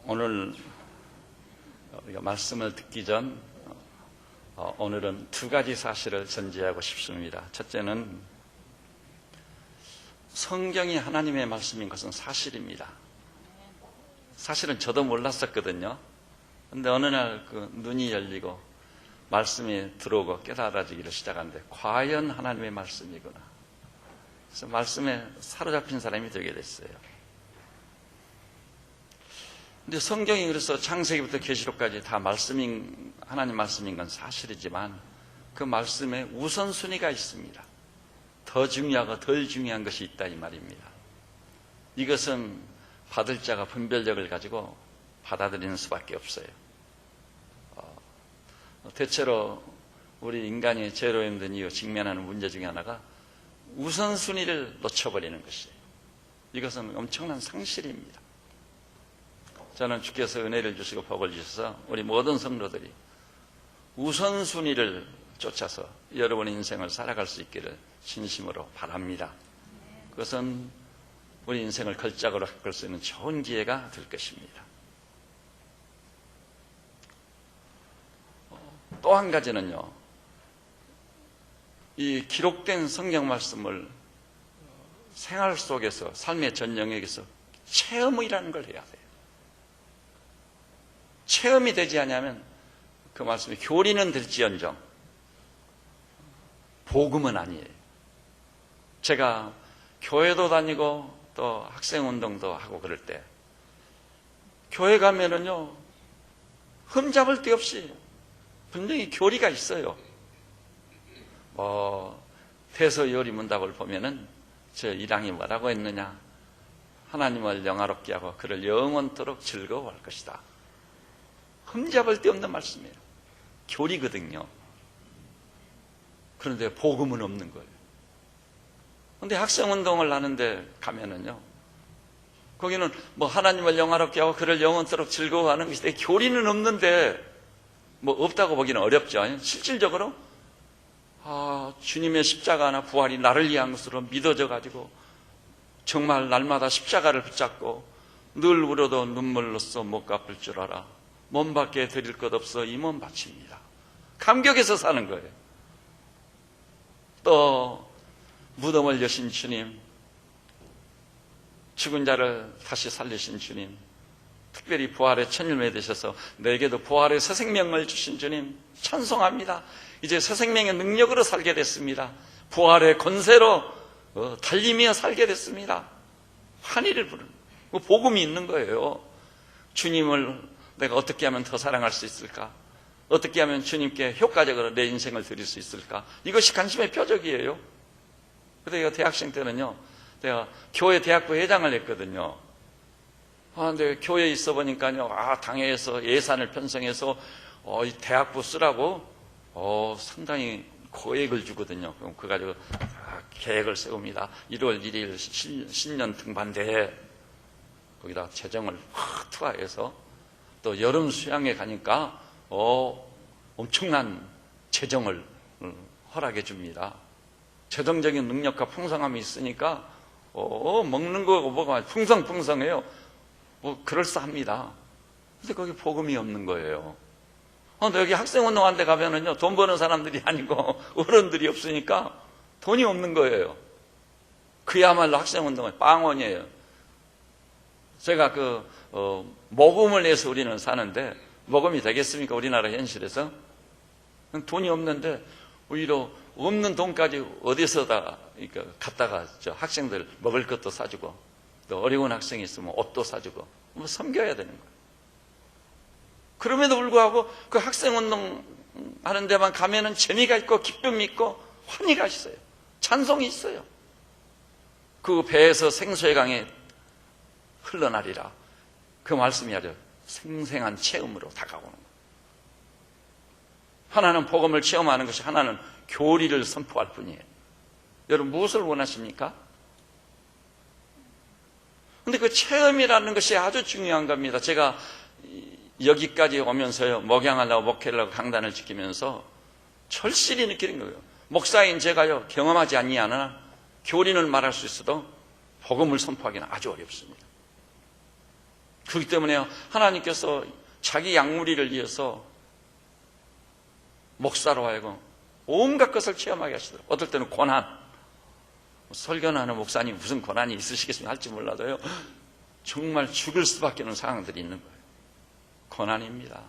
오늘 우리가 말씀을 듣기 전 오늘은 두 가지 사실을 전제하고 싶습니다. 첫째는 성경이 하나님의 말씀인 것은 사실입니다. 사실은 저도 몰랐었거든요. 근데 어느 날 그 눈이 열리고 말씀이 들어오고 깨달아지기를 시작하는데 과연 하나님의 말씀이구나. 그래서 말씀에 사로잡힌 사람이 되게 됐어요. 근데 성경이 그래서 창세기부터 계시록까지 다 하나님 말씀인 건 사실이지만 그 말씀에 우선순위가 있습니다. 더 중요하고 덜 중요한 것이 있다 이 말입니다. 이것은 받을 자가 분별력을 가지고 받아들이는 수밖에 없어요. 대체로 우리 인간이 죄로 힘든 이유 직면하는 문제 중에 하나가 우선순위를 놓쳐버리는 것이에요. 이것은 엄청난 상실입니다. 저는 주께서 은혜를 주시고 복을 주셔서 우리 모든 성도들이 우선순위를 쫓아서 여러분의 인생을 살아갈 수 있기를 진심으로 바랍니다. 그것은 우리 인생을 걸작으로 바꿀 수 있는 좋은 기회가 될 것입니다. 또 한 가지는요, 이 기록된 성경 말씀을 생활 속에서 삶의 전 영역에서 체험이라는 걸 해야 돼요. 체험이 되지 않으면 그 말씀이 교리는 될지언정 복음은 아니에요. 제가 교회도 다니고 또 학생운동도 하고 그럴 때 교회 가면은요 흠잡을 데 없이 분명히 교리가 있어요. 태서 요리문답을 보면은 저 이랑이 뭐라고 했느냐, 하나님을 영화롭게 하고 그를 영원토록 즐거워할 것이다. 흠잡을 데 없는 말씀이에요. 교리거든요. 그런데 복음은 없는 거예요. 그런데 학생운동을 하는데 가면은요, 거기는 뭐 하나님을 영화롭게 하고 그를 영원토록 즐거워하는 것인데 교리는 없는데 뭐 없다고 보기는 어렵죠. 실질적으로 주님의 십자가나 부활이 나를 위한 것으로 믿어져 가지고 정말 날마다 십자가를 붙잡고 늘 울어도 눈물로써 못 갚을 줄 알아. 몸 밖에 드릴 것 없어 이 몸 바칩니다. 감격해서 사는 거예요. 또 무덤을 여신 주님, 죽은 자를 다시 살리신 주님, 특별히 부활의 천일매 되셔서 내게도 부활의 새 생명을 주신 주님 찬송합니다. 이제 새 생명의 능력으로 살게 됐습니다. 부활의 권세로 달리며 살게 됐습니다. 환희를 부르는 복음이 있는 거예요. 주님을 내가 어떻게 하면 더 사랑할 수 있을까? 어떻게 하면 주님께 효과적으로 내 인생을 드릴 수 있을까? 이것이 관심의 표적이에요. 그래서 제가 대학생 때는요, 내가 교회 대학부 회장을 했거든요. 근데 교회에 있어 보니까요, 당회에서 예산을 편성해서 이 대학부 쓰라고 상당히 고액을 주거든요. 그럼 그거 가지고 계획을 세웁니다. 1월 1일 신년 등반대회 거기다 재정을 확 투하해서 또 여름 수양에 가니까 엄청난 재정을 허락해 줍니다. 재정적인 능력과 풍성함이 있으니까 먹는 거 뭐가 풍성풍성해요. 그럴싸합니다. 근데 거기 복음이 없는 거예요. 근데 여기 학생운동한 데 가면은요, 돈 버는 사람들이 아니고 어른들이 없으니까 돈이 없는 거예요. 그야말로 학생운동은 빵원이에요. 제가 모금을 내서 우리는 사는데 모금이 되겠습니까? 우리나라 현실에서 돈이 없는데 오히려 없는 돈까지 어디서다 갖다가 학생들 먹을 것도 사주고 또 어려운 학생이 있으면 옷도 사주고 섬겨야 되는 거예요. 그럼에도 불구하고 그 학생운동 하는 데만 가면은 재미가 있고 기쁨이 있고 환희가 있어요. 찬송이 있어요. 그 배에서 생수의 강에 흘러나리라. 그 말씀이 아주 생생한 체험으로 다가오는 거예요. 하나는 복음을 체험하는 것이, 하나는 교리를 선포할 뿐이에요. 여러분 무엇을 원하십니까? 근데 그 체험이라는 것이 아주 중요한 겁니다. 제가 여기까지 오면서요, 목양하려고 목회를 하고 강단을 지키면서 절실히 느끼는 거예요. 목사인 제가요, 경험하지 아니하나 교리는 말할 수 있어도 복음을 선포하기는 아주 어렵습니다. 그렇기 때문에 하나님께서 자기 양무리를 위해서 목사로 하여금 온갖 것을 체험하게 하시더라고요. 어떨 때는 고난, 설교는 하는 목사님 무슨 고난이 있으시겠으면 할지 몰라도요, 정말 죽을 수밖에 없는 상황들이 있는 거예요. 고난입니다.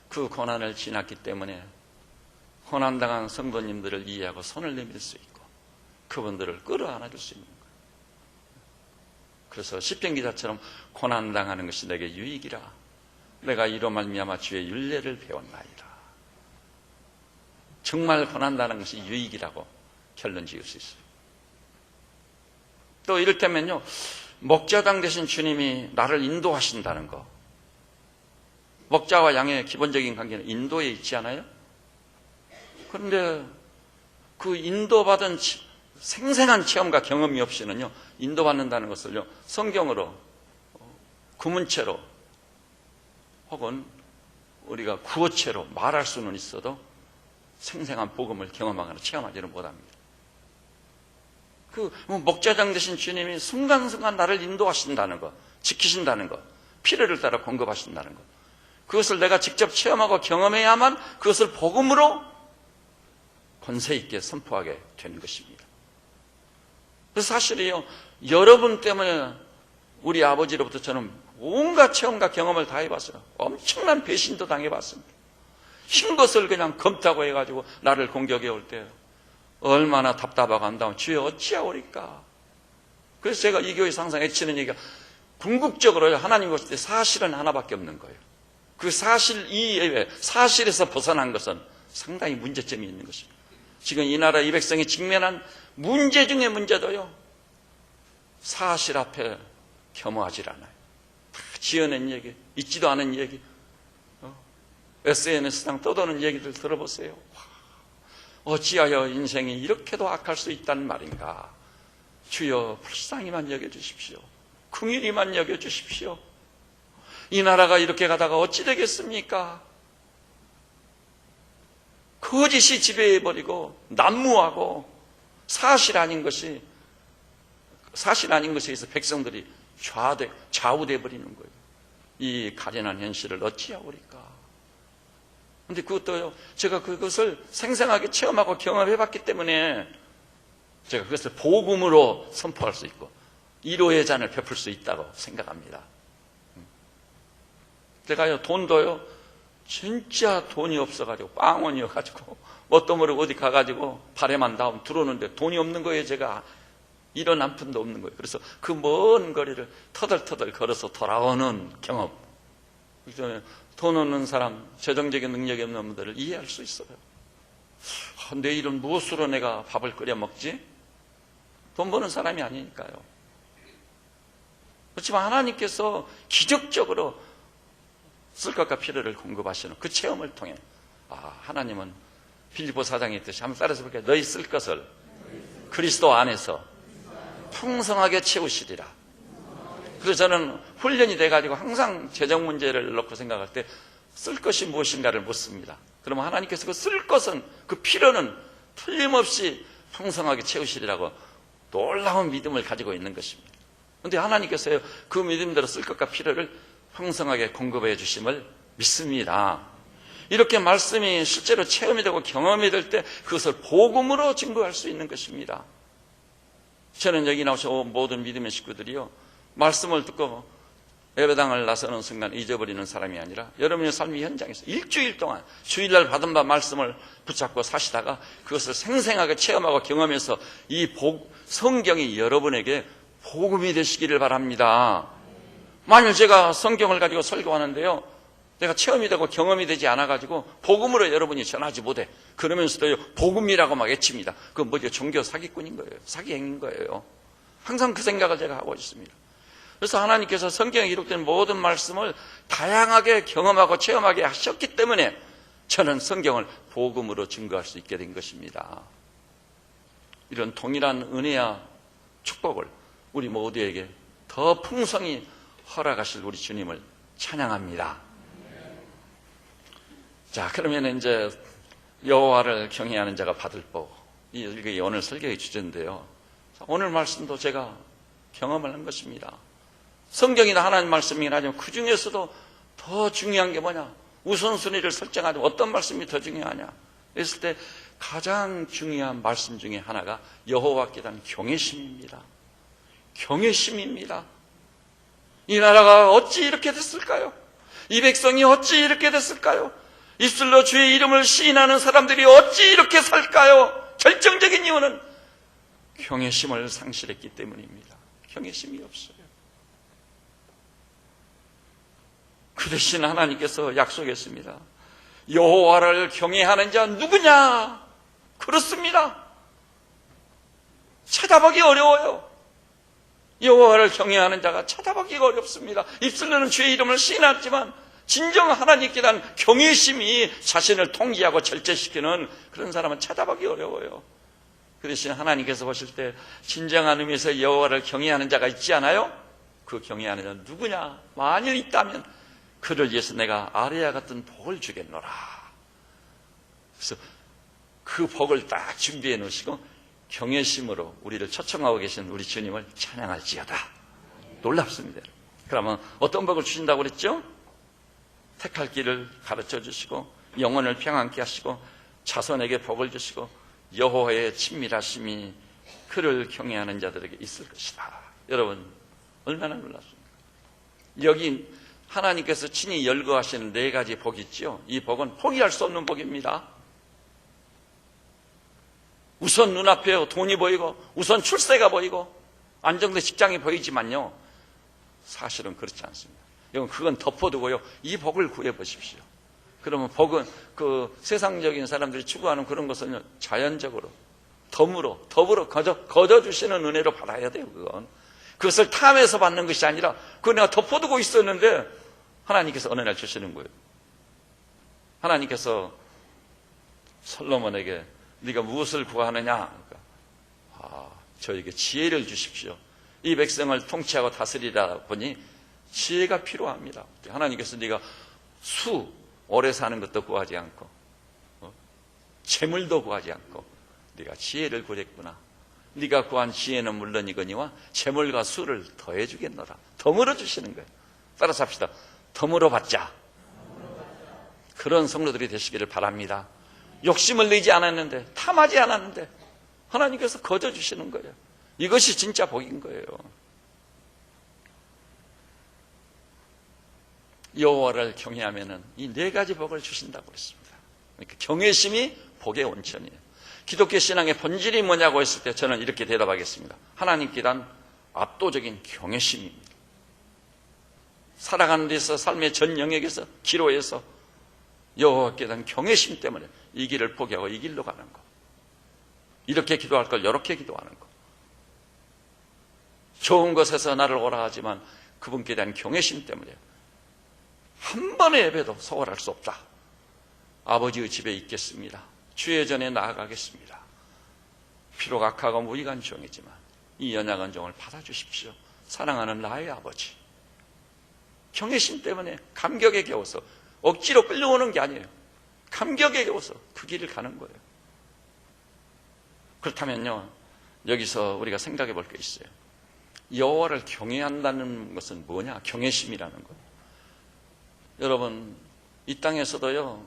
그 고난을 지났기 때문에 고난당한 성도님들을 이해하고 손을 내밀 수 있고 그분들을 끌어안아줄 수 있는 거예요. 그래서 시편 기자처럼 고난당하는 것이 내게 유익이라. 내가 이로 말미암아 주의 율례를 배웠나이다. 정말 고난당하는 것이 유익이라고 결론 지을 수 있어요. 또 이를테면요, 목자당 되신 주님이 나를 인도하신다는 거. 목자와 양의 기본적인 관계는 인도에 있지 않아요? 그런데 그 인도받은 생생한 체험과 경험이 없이는요, 인도받는다는 것을요, 성경으로, 구문체로, 혹은 우리가 구어체로 말할 수는 있어도 생생한 복음을 경험하거나 체험하지는 못합니다. 그 목자장 되신 주님이 순간순간 나를 인도하신다는 것, 지키신다는 것, 필요를 따라 공급하신다는 것, 그것을 내가 직접 체험하고 경험해야만 그것을 복음으로 권세 있게 선포하게 되는 것입니다. 그래서 사실이요, 여러분 때문에 우리 아버지로부터 저는 온갖 체험과 경험을 다 해봤어요. 엄청난 배신도 당해봤습니다. 흰 것을 그냥 검다고 해가지고 나를 공격해 올 때 얼마나 답답하고 한다면 주여 어찌하오리까. 그래서 제가 이 교회에서 항상 애치는 얘기가, 궁극적으로 하나님 보실 때 사실은 하나밖에 없는 거예요. 그 사실 이외에 사실에서 벗어난 것은 상당히 문제점이 있는 것입니다. 지금 이 나라 이 백성이 직면한 문제 중에 문제도요, 사실 앞에 겸허하지 않아요. 다 지어낸 얘기, 있지도 않은 얘기, SNS상 떠도는 얘기들 들어보세요. 어찌하여 인생이 이렇게도 악할 수 있다는 말인가. 주여 불쌍히만 여겨주십시오. 긍휼히만 여겨주십시오. 이 나라가 이렇게 가다가 어찌 되겠습니까? 거짓이 지배해버리고 난무하고 사실 아닌 것에 의해서 백성들이 좌우돼 버리는 거예요. 이 가련한 현실을 어찌하오리까. 근데 그것도요, 제가 그것을 생생하게 체험하고 경험해봤기 때문에 제가 그것을 복음으로 선포할 수 있고 위로의 잔을 베풀 수 있다고 생각합니다. 제가요, 돈도요, 진짜 돈이 없어가지고 빵원이어가지고 뭣도 모르고 어디 가가지고 바래만 닿으면 들어오는데 돈이 없는 거예요. 제가 이런 한 푼도 없는 거예요. 그래서 그 먼 거리를 터덜터덜 걸어서 돌아오는 경험. 돈 없는 사람, 재정적인 능력이 없는 분들을 이해할 수 있어요. 내일은 무엇으로 내가 밥을 끓여 먹지? 돈 버는 사람이 아니니까요. 그렇지만 하나님께서 기적적으로 쓸 것과 필요를 공급하시는 그 체험을 통해, 하나님은 빌립보 사장이 있듯이 한번 따라서 볼게요. 너희 쓸 것을 그리스도 안에서 풍성하게 채우시리라. 그래서 저는 훈련이 돼가지고 항상 재정 문제를 놓고 생각할 때 쓸 것이 무엇인가를 묻습니다. 그러면 하나님께서 그 쓸 것은, 그 필요는 틀림없이 풍성하게 채우시리라고 놀라운 믿음을 가지고 있는 것입니다. 그런데 하나님께서요, 그 믿음대로 쓸 것과 필요를 풍성하게 공급해 주심을 믿습니다. 이렇게 말씀이 실제로 체험이 되고 경험이 될 때 그것을 복음으로 증거할 수 있는 것입니다. 저는 여기 나오신 모든 믿음의 식구들이요, 말씀을 듣고 예배당을 나서는 순간 잊어버리는 사람이 아니라 여러분의 삶의 현장에서 일주일 동안 주일날 받은 바 말씀을 붙잡고 사시다가 그것을 생생하게 체험하고 경험해서 이 성경이 여러분에게 복음이 되시기를 바랍니다. 만일 제가 성경을 가지고 설교하는데요, 내가 체험이 되고 경험이 되지 않아가지고 복음으로 여러분이 전하지 못해. 그러면서도 복음이라고 막 외칩니다. 그건 뭐죠? 종교 사기꾼인 거예요. 사기행인 거예요. 항상 그 생각을 제가 하고 있습니다. 그래서 하나님께서 성경에 기록된 모든 말씀을 다양하게 경험하고 체험하게 하셨기 때문에 저는 성경을 복음으로 증거할 수 있게 된 것입니다. 이런 동일한 은혜와 축복을 우리 모두에게 더 풍성히 허락하실 우리 주님을 찬양합니다. 자, 그러면 이제 여호와를 경외하는 자가 받을 복, 이게 오늘 설교의 주제인데요. 오늘 말씀도 제가 경험을 한 것입니다. 성경이나 하나님 말씀이긴 하지만 그 중에서도 더 중요한 게 뭐냐? 우선순위를 설정하자. 어떤 말씀이 더 중요하냐? 그랬을 때 가장 중요한 말씀 중에 하나가 여호와께 대한 경외심입니다. 경외심입니다. 이 나라가 어찌 이렇게 됐을까요? 이 백성이 어찌 이렇게 됐을까요? 입술로 주의 이름을 시인하는 사람들이 어찌 이렇게 살까요? 결정적인 이유는 경외심을 상실했기 때문입니다. 경외심이 없어요. 그 대신 하나님께서 약속했습니다. 여호와를 경외하는 자 누구냐? 그렇습니다. 찾아보기 어려워요. 여호와를 경외하는 자가 찾아보기가 어렵습니다. 입술로는 주의 이름을 시인하지만 진정 하나님께 대한 경외심이 자신을 통제하고 절제시키는 그런 사람은 찾아보기 어려워요. 그 대신 하나님께서 보실 때 진정한 의미에서 여호와를 경외하는 자가 있지 않아요? 그 경외하는 자는 누구냐? 만일 있다면 그를 위해서 내가 아래와 같은 복을 주겠노라. 그래서 그 복을 딱 준비해 놓으시고 경외심으로 우리를 초청하고 계신 우리 주님을 찬양할지어다. 놀랍습니다. 그러면 어떤 복을 주신다고 그랬죠? 택할 길을 가르쳐 주시고 영혼을 평안케 하시고 자손에게 복을 주시고 여호와의 친밀하심이 그를 경외하는 자들에게 있을 것이다. 여러분 얼마나 놀랍습니까? 여기 하나님께서 친히 열거하시는 4가지 복이 있죠. 이 복은 포기할 수 없는 복입니다. 우선 눈앞에 돈이 보이고 우선 출세가 보이고 안정된 직장이 보이지만요, 사실은 그렇지 않습니다. 그건 덮어두고요, 이 복을 구해보십시오. 그러면 복은 그 세상적인 사람들이 추구하는 그런 것은 자연적으로 더불어 거저주시는 은혜로 받아야 돼요. 그것을 탐해서 받는 것이 아니라 그거 내가 덮어두고 있었는데 하나님께서 어느 날 주시는 거예요. 하나님께서 솔로몬에게 네가 무엇을 구하느냐? 그러니까, 저에게 지혜를 주십시오. 이 백성을 통치하고 다스리다 보니 지혜가 필요합니다. 하나님께서 네가 오래 사는 것도 구하지 않고 재물도 구하지 않고 네가 지혜를 구했구나. 네가 구한 지혜는 물론이거니와 재물과 수를 더해 주겠노라. 덤으로 주시는 거예요. 따라서 합시다. 덤으로 받자. 그런 성도들이 되시기를 바랍니다. 욕심을 내지 않았는데, 탐하지 않았는데 하나님께서 거저 주시는 거예요. 이것이 진짜 복인 거예요. 여호와를 경외하면은 이 4가지 복을 주신다고 했습니다. 그러니까 경외심이 복의 원천이에요. 기독교 신앙의 본질이 뭐냐고 했을 때 저는 이렇게 대답하겠습니다. 하나님께 대한 압도적인 경외심입니다. 살아가는 데서 삶의 전 영역에서 기로에서 여호와께 대한 경외심 때문에 이 길을 포기하고 이 길로 가는 거. 이렇게 기도할 걸 이렇게 기도하는 거. 좋은 것에서 나를 오라 하지만 그분께 대한 경외심 때문에 한 번의 예배도 소홀할 수 없다. 아버지의 집에 있겠습니다. 주의 전에 나아가겠습니다. 비록 악하고 무익한 종이지만 이 연약한 종을 받아주십시오. 사랑하는 나의 아버지. 경외심 때문에 감격에 겨워서 억지로 끌려오는 게 아니에요. 감격에 겨워서 그 길을 가는 거예요. 그렇다면요, 여기서 우리가 생각해 볼 게 있어요. 여호와를 경외한다는 것은 뭐냐? 경외심이라는 거예요. 여러분, 이 땅에서도요,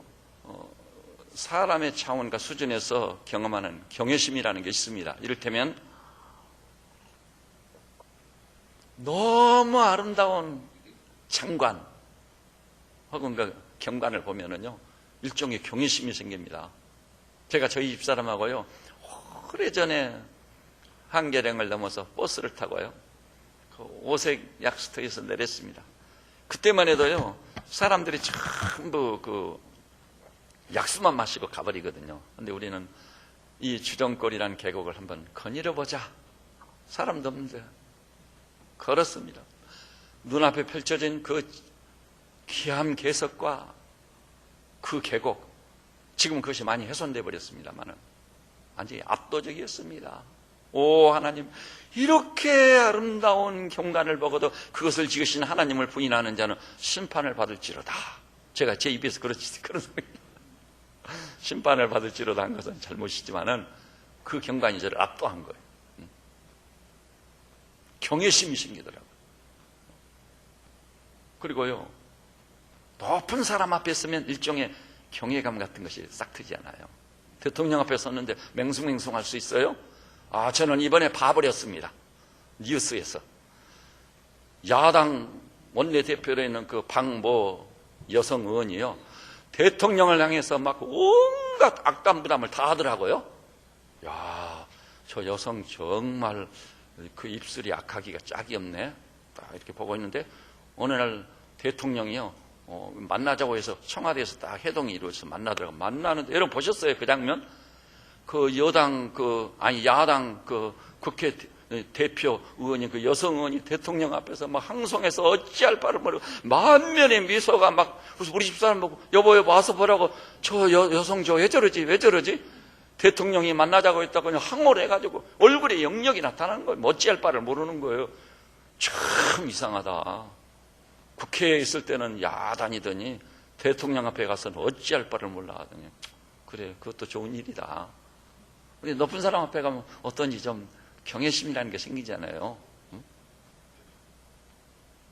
사람의 차원과 수준에서 경험하는 경외심이라는 게 있습니다. 이를테면 너무 아름다운 장관 혹은 그 경관을 보면은요, 일종의 경외심이 생깁니다. 제가 저희 집사람하고요, 오래전에 한계령을 넘어서 버스를 타고요, 그 오색 약수터에서 내렸습니다. 그때만 해도요, 사람들이 전부 그 약수만 마시고 가버리거든요. 근데 우리는 이 주정골이라는 계곡을 한번 거닐어 보자. 사람도 없는데 걸었습니다. 눈앞에 펼쳐진 그 귀한 개석과 그 계곡, 지금 그것이 많이 훼손돼 버렸습니다만은 완전히 압도적이었습니다. 오 하나님, 이렇게 아름다운 경관을 보고도 그것을 지으신 하나님을 부인하는 자는 심판을 받을지로다. 제가 제 입에서 그런 소리, 심판을 받을지로다 한 것은 잘못이지만은 그 경관이 저를 압도한 거예요. 경외심이 생기더라고요. 그리고요, 높은 사람 앞에 서면 일종의 경외감 같은 것이 싹 트잖아요. 대통령 앞에 섰는데 맹숭맹숭할 수 있어요? 저는 이번에 봐버렸습니다. 뉴스에서 야당 원내대표로 있는 그 박모 여성 의원이요, 대통령을 향해서 막 온갖 악담부담을 다 하더라고요. 야, 저 여성 정말 그 입술이 악하기가 짝이 없네. 딱 이렇게 보고 있는데 어느 날 대통령이요, 만나자고 해서 청와대에서 딱 회동이 이루어져서 만나더라고. 만나는데 여러분 보셨어요? 그 장면? 그 야당 그 국회 대표 의원이, 그 여성 의원이 대통령 앞에서 막 항송해서 어찌할 바를 모르고 만면의 미소가 막, 그래서 우리 집사람 보고 여보 와서 보라고, 저 여성 왜 저러지? 대통령이 만나자고 했다고 그냥 항호를 해가지고 얼굴에 영역이 나타나는 거예요. 어찌할 바를 모르는 거예요. 참 이상하다. 국회에 있을 때는 야단이더니 대통령 앞에 가서는 어찌할 바를 몰라 하더니, 그래, 그것도 좋은 일이다. 우리 높은 사람 앞에 가면 어떤지 좀 경외심이라는 게 생기잖아요.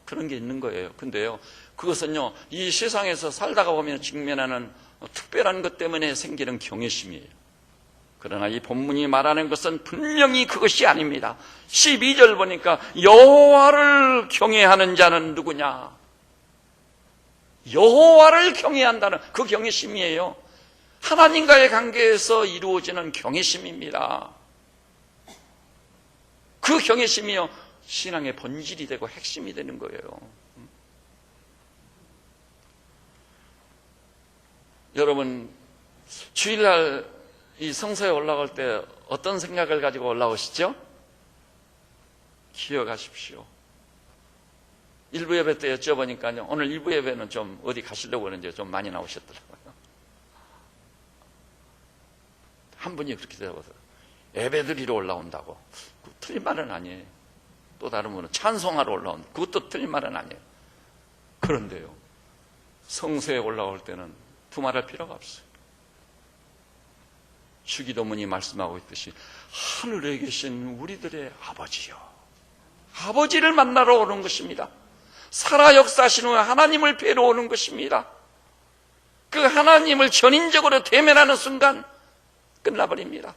그런 게 있는 거예요. 근데요, 그것은요, 이 세상에서 살다가 보면 직면하는 특별한 것 때문에 생기는 경외심이에요. 그러나 이 본문이 말하는 것은 분명히 그것이 아닙니다. 12절 보니까 여호와를 경외하는 자는 누구냐? 여호와를 경외한다는 그 경외심이에요. 하나님과의 관계에서 이루어지는 경외심입니다. 그 경외심이요, 신앙의 본질이 되고 핵심이 되는 거예요. 여러분, 주일날 이 성소에 올라올 때 어떤 생각을 가지고 올라오시죠? 기억하십시오. 일부 예배 때 여쭤보니까요, 오늘 일부 예배는 좀 어디 가시려고 그러는지 좀 많이 나오셨더라고요. 한 분이 그렇게 대답하더라고요. 예배 드리러 올라온다고. 틀린 말은 아니에요. 또 다른 분은 찬송하러 올라온다. 그것도 틀린 말은 아니에요. 그런데요, 성소에 올라올 때는 두말할 필요가 없어요. 주기도문이 말씀하고 있듯이 하늘에 계신 우리들의 아버지요, 아버지를 만나러 오는 것입니다. 살아 역사하시는 하나님을 뵈러 오는 것입니다. 그 하나님을 전인적으로 대면하는 순간 끝나버립니다.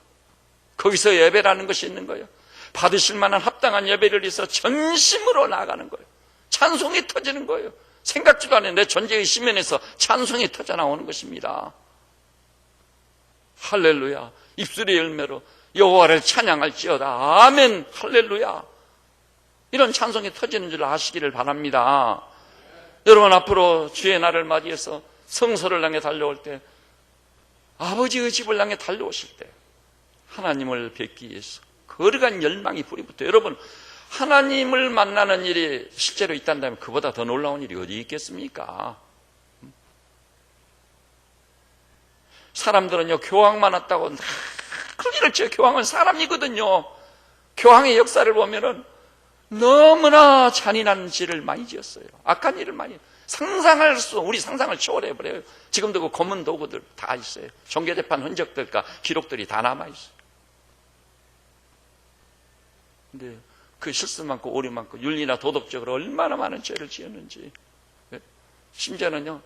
거기서 예배라는 것이 있는 거예요. 받으실 만한 합당한 예배를 위해서 전심으로 나아가는 거예요. 찬송이 터지는 거예요. 생각지도 않은 내 존재의 시면에서 찬송이 터져 나오는 것입니다. 할렐루야. 입술의 열매로 여호와를 찬양할지어다. 아멘. 할렐루야. 이런 찬송이 터지는 줄 아시기를 바랍니다. 여러분, 앞으로 주의 날을 맞이해서 성소를 향해 달려올 때, 아버지의 집을 향해 달려오실 때 하나님을 뵙기 위해서 거룩한 열망이 불이 붙어요. 여러분, 하나님을 만나는 일이 실제로 있다면 그보다 더 놀라운 일이 어디 있겠습니까? 사람들은요, 교황만 왔다고 큰일을 쳐요. 교황은 사람이거든요. 교황의 역사를 보면은 너무나 잔인한 죄를 많이 지었어요. 악한 일을 많이, 우리 상상을 초월해버려요. 지금도 그 검은 도구들 다 있어요. 종교재판 흔적들과 기록들이 다 남아있어요. 근데 그 실수 많고 오류 많고 윤리나 도덕적으로 얼마나 많은 죄를 지었는지. 심지어는요,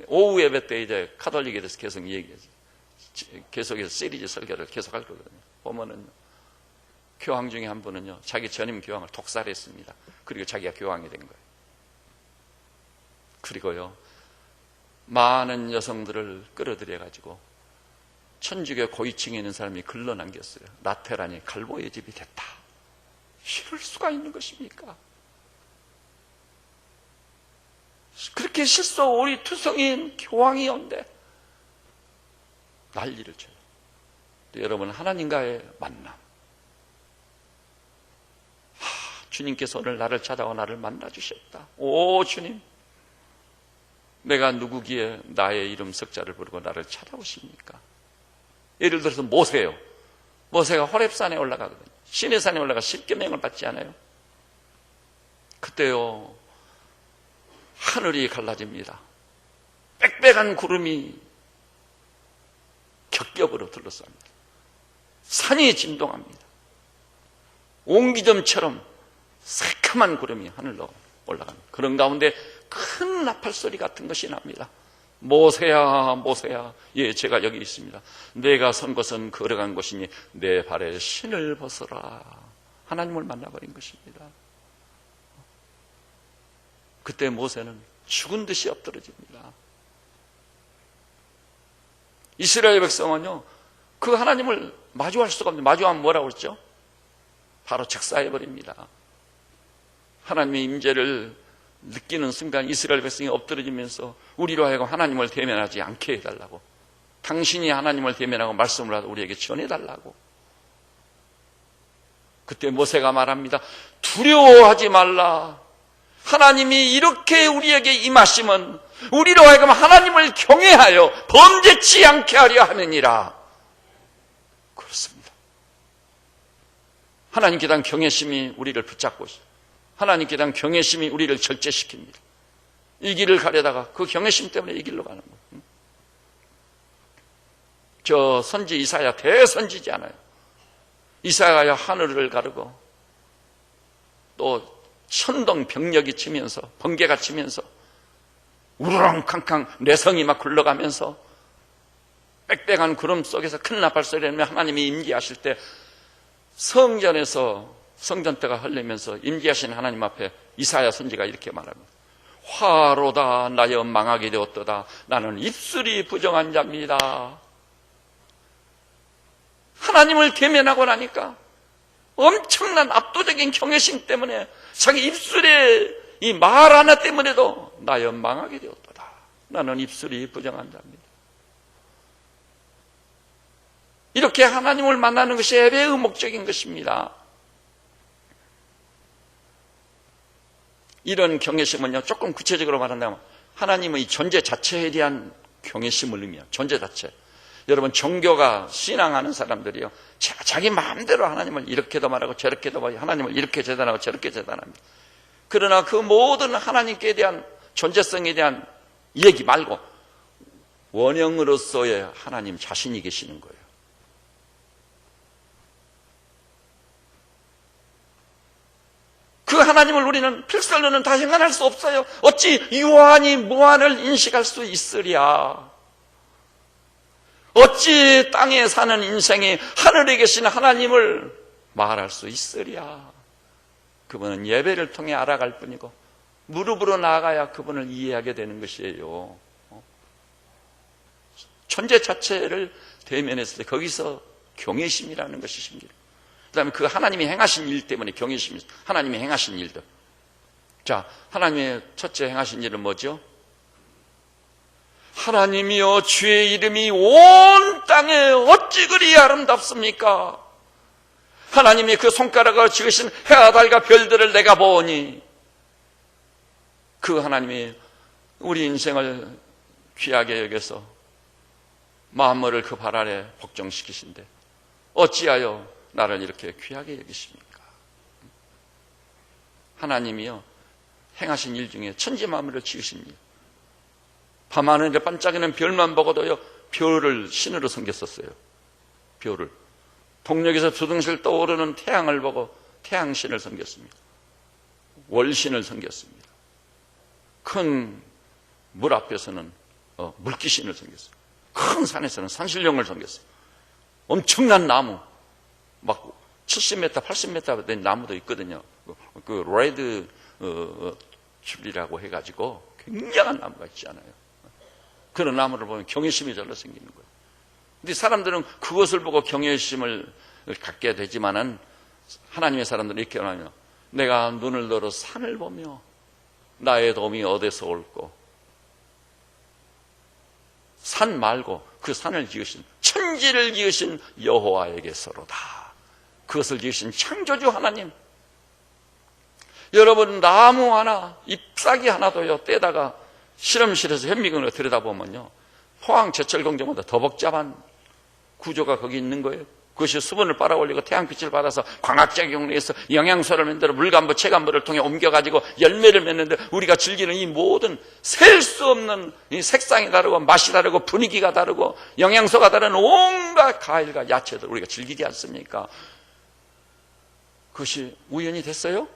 오후 예배 때 이제 카톨릭에 대해서 계속해서 시리즈 설교를 계속할 거거든요. 보면은 교황 중에 한 분은요, 자기 전임 교황을 독살했습니다. 그리고 자기가 교황이 된 거예요. 그리고요, 많은 여성들을 끌어들여가지고 천주교 고위층에 있는 사람이 글러 남겼어요. 라테란이 갈보의 집이 됐다. 이럴 수가 있는 것입니까? 그렇게 실수 오리 투성인 교황이 온데 난리를 쳐요. 여러분, 하나님과의 만남, 주님께서 오늘 나를 찾아와 나를 만나주셨다. 오 주님, 내가 누구기에 나의 이름 석자를 부르고 나를 찾아오십니까? 예를 들어서 모세요. 모세가 호렙산에 올라가거든요. 시내산에 올라가 십계명을 받지 않아요? 그때요, 하늘이 갈라집니다. 빽빽한 구름이 겹겹으로 둘러쌉니다. 산이 진동합니다. 옹기점처럼 새카만 구름이 하늘로 올라갑니다. 그런 가운데 큰 나팔 소리 같은 것이 납니다. 모세야 모세야, 예, 제가 여기 있습니다. 내가 선 곳은 걸어간 곳이니 내 발에 신을 벗어라. 하나님을 만나버린 것입니다. 그때 모세는 죽은 듯이 엎드러집니다. 이스라엘 백성은요, 그 하나님을 마주할 수가 없는데, 마주하면 뭐라고 그랬죠? 바로 즉사해버립니다. 하나님의 임재를 느끼는 순간 이스라엘 백성이 엎드러지면서 우리로 하여금 하나님을 대면하지 않게 해달라고, 당신이 하나님을 대면하고 말씀을 하고 우리에게 전해달라고. 그때 모세가 말합니다. 두려워하지 말라. 하나님이 이렇게 우리에게 임하시면 우리로 하여금 하나님을 경외하여 범죄치 않게 하려 함이니라. 그렇습니다. 하나님께 대한 경외심이 우리를 붙잡고 있습니다. 하나님께 대한 경외심이 우리를 절제시킵니다. 이 길을 가려다가 그 경외심 때문에 이 길로 가는 거예요. 저 선지 이사야, 대선지지 않아요. 이사야가 하늘을 가르고 또 천둥병력이 치면서, 번개가 치면서 우르렁캉캉 내성이 막 굴러가면서 빽빽한 구름 속에서 큰 나팔 소리를 내며 하나님이 임재하실 때 성전에서 성전대가 흘리면서 임재하신 하나님 앞에 이사야 선지가 이렇게 말합니다. 화로다 나여 망하게 되었도다. 나는 입술이 부정한 자입니다. 하나님을 대면하고 나니까 엄청난 압도적인 경외심 때문에 자기 입술에 이 말 하나 때문에도 나여 망하게 되었도다. 나는 입술이 부정한 자입니다. 이렇게 하나님을 만나는 것이 예배의 목적인 것입니다. 이런 경외심은요, 조금 구체적으로 말한다면 하나님의 존재 자체에 대한 경외심을 의미해요. 존재 자체. 여러분, 종교가 신앙하는 사람들이요, 자기 마음대로 하나님을 이렇게도 말하고 저렇게도 말하고 하나님을 이렇게 재단하고 저렇게 재단합니다. 그러나 그 모든 하나님께 대한 존재성에 대한 얘기 말고 원형으로서의 하나님 자신이 계시는 거예요. 그 하나님을 우리는 필설로는 다 행한할 수 없어요. 어찌 유한이 무한을 인식할 수 있으랴. 어찌 땅에 사는 인생이 하늘에 계신 하나님을 말할 수 있으랴. 그분은 예배를 통해 알아갈 뿐이고 무릎으로 나아가야 그분을 이해하게 되는 것이에요. 존재 자체를 대면했을 때 거기서 경외심이라는 것이 생깁니다. 그 다음에 그 하나님이 행하신 일 때문에 경외심이 있어요. 하나님이 행하신 일들. 자, 하나님의 첫째 행하신 일은 뭐죠? 하나님이여 주의 이름이 온 땅에 어찌 그리 아름답습니까? 하나님이 그 손가락을 지으신 해와 달과 별들을 내가 보니 그 하나님이 우리 인생을 귀하게 여겨서 만물을 그 발 아래 복종시키신데 어찌하여 나를 이렇게 귀하게 여기십니까? 하나님이요 행하신 일 중에 천지 만물을 지으신 일, 밤하늘에 반짝이는 별만 보고도요 별을 신으로 섬겼었어요. 별을 동력에서 두둥실 떠오르는 태양을 보고 태양신을 섬겼습니다. 월신을 섬겼습니다. 큰 물 앞에서는 물귀신을 섬겼어요. 큰 산에서는 산신령을 섬겼어요. 엄청난 나무, 막 70m, 80m 된 나무도 있거든요. 그 레드 튤리라고 해가지고 굉장한 나무가 있지 않아요. 그런 나무를 보면 경외심이 절로 생기는 거예요. 근데 사람들은 그것을 보고 경외심을 갖게 되지만은 하나님의 사람들은 이렇게 말하며 내가 눈을 들어 산을 보며 나의 도움이 어디서 올고, 산 말고 그 산을 지으신 천지를 지으신 여호와에게서로다. 그것을 지으신 창조주 하나님. 여러분, 나무 하나, 잎사귀 하나도요 떼다가 실험실에서 현미경으로 들여다보면요 포항 제철공장보다 더 복잡한 구조가 거기 있는 거예요. 그것이 수분을 빨아올리고 태양빛을 받아서 광학작용을 해서 영양소를 만들어 물감부, 체감부를 통해 옮겨가지고 열매를 맺는데 우리가 즐기는 이 모든 셀 수 없는 이 색상이 다르고 맛이 다르고 분위기가 다르고 영양소가 다른 온갖 과일과 야채들 우리가 즐기지 않습니까? 그것이 우연히 됐어요?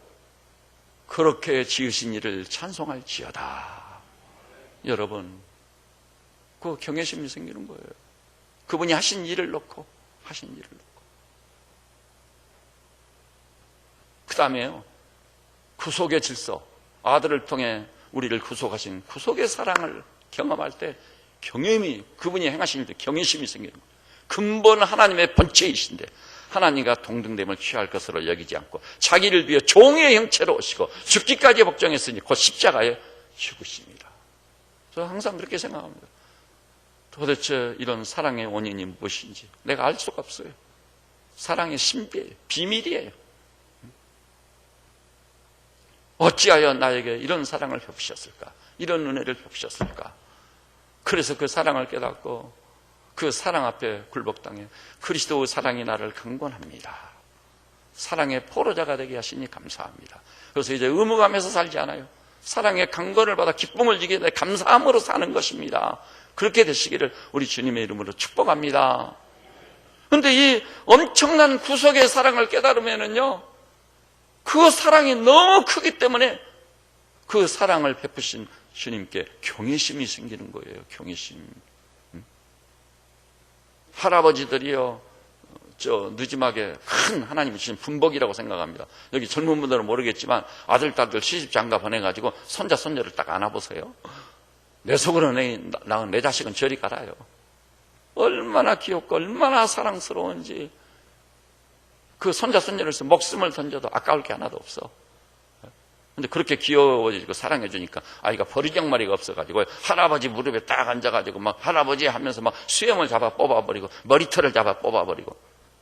그렇게 지으신 이를 찬송할지어다. 여러분, 그 경외심이 생기는 거예요. 그분이 하신 일을 놓고, 그 다음에요, 구속의 질서, 아들을 통해 우리를 구속하신 구속의 사랑을 경험할 때 그분이 행하신 일, 경외심이 생기는 거예요. 근본 하나님의 본체이신데 하나님과 동등됨을 취할 것으로 여기지 않고 자기를 위해 종의 형체로 오시고 죽기까지 복종했으니 곧 십자가에 죽으십니다. 저 항상 그렇게 생각합니다. 도대체 이런 사랑의 원인이 무엇인지 내가 알 수가 없어요. 사랑의 신비예요. 비밀이에요. 어찌하여 나에게 이런 사랑을 베푸셨을까? 이런 은혜를 베푸셨을까? 그래서 그 사랑을 깨닫고 그 사랑 앞에 굴복당해 그리스도의 사랑이 나를 강권합니다. 사랑의 포로자가 되게 하시니 감사합니다. 그래서 이제 의무감에서 살지 않아요. 사랑의 강권을 받아 기쁨을 지게 돼 감사함으로 사는 것입니다. 그렇게 되시기를 우리 주님의 이름으로 축복합니다. 그런데 이 엄청난 구속의 사랑을 깨달으면은요, 그 사랑이 너무 크기 때문에 그 사랑을 베푸신 주님께 경외심이 생기는 거예요. 경외심. 할아버지들이요, 늦지막에 큰 하나님이 주신 분복이라고 생각합니다. 여기 젊은 분들은 모르겠지만 아들, 딸들 시집 장가 보내가지고 손자, 손녀를 딱 안아보세요. 내 속으로 낳은 내 자식은 저리 가라요. 얼마나 귀엽고 얼마나 사랑스러운지. 그 손자, 손녀를 위해서 목숨을 던져도 아까울 게 하나도 없어. 근데 그렇게 귀여워지고 사랑해주니까 아이가 버리장머리가 없어가지고 할아버지 무릎에 딱 앉아가지고 막 할아버지 하면서 막 수염을 잡아 뽑아버리고 머리털을 잡아 뽑아버리고,